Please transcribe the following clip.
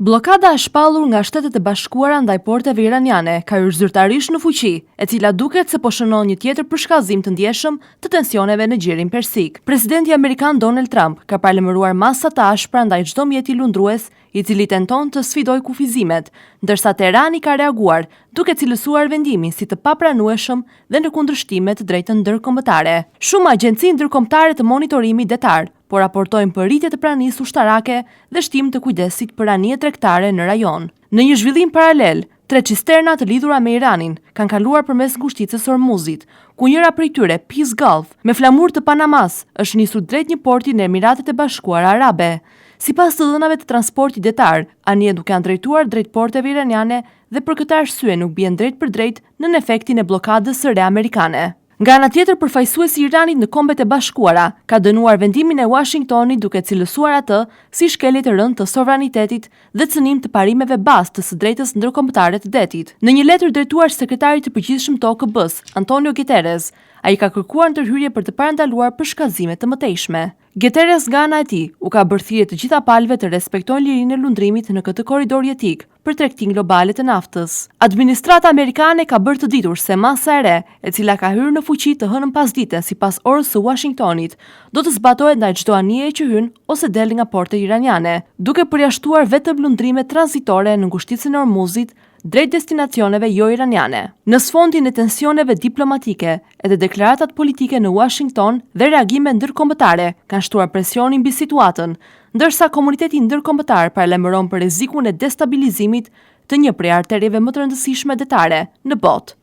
Bllokada e shpallur nga Shtetet e Bashkuara ndaj porteve iraniane ka hyrë zyrtarisht në fuqi, e cila duket se po shënon një tjetër përshkallëzim të ndjeshëm të tensioneve në gjirin persik. Presidenti amerikan Donald Trump ka paralajmëruar masa të ashpra ndaj çdo mjeti lundrues i cili tenton të sfidojë kufizimet, ndërsa Teherani ka reaguar duke cilësuar vendimin si të papranueshëm dhe në kundërshtim me të drejtën ndërkombëtare. Shumë agjenci ndërkombëtare të monitorimit detar po raportojnë për rritje të pranisë ushtarake dhe shtim të kujdesit për anije tregtare në rajon. Në një zhvillim paralel, 3 cisterna të lidhura me Iranin kanë kaluar përmes ngushticës Hormuzit, ku njëra prej tyre, Peace Gulf, me flamur të Panamas, është nisur drejt një porti në Emiratet e Bashkuara Arabe. Sipas të dhënave të transportit detar, anije duke drejtuar drejt porteve iraniane dhe për këtë arsye nuk bien drejt për drejt në efektin e bllokadës së re amerikane. Nga ana tjetër, përfaqësuesi i Iranit në Kombet e Bashkuara ka dënuar vendimin e Washingtonit duke cilësuar atë si shkelje të rëndë të sovranitetit dhe cënim të parimeve bazë të së drejtës ndërkombëtare të detit. Në një letër drejtuar sekretarit të përgjithshëm të OKB-s, Antonio Guterres, ai ka kërkuar ndërhyrje për të parandaluar përshkallëzime të mëtejshme. Guterres nga ana e tij u ka bërë thirrje të gjitha palëve të respektojnë lirinë e lundrimit në këtë korridor jetik për tregtinë globale të naftës. Administrata amerikane ka bërë të ditur se masa e re, e cila ka hyrë në fuqi të hënën pasdite sipas orës së Washingtonit, do të zbatohet ndaj çdo anije që hyn ose del nga portet iraniane, duke përjashtuar vetëm lundrime tranzitore në ngushticën e Hormuzit drejt destinacioneve jo iraniane. Në sfondin e tensioneve diplomatike, edhe deklaratat politike në Washington dhe reagime ndërkombëtare kanë shtruar presionin mbi situatën, ndërsa komuniteti ndërkombëtar paralajmëron për rrezikun e destabilizimit të një prej arterieve më të rëndësishme detare në botë.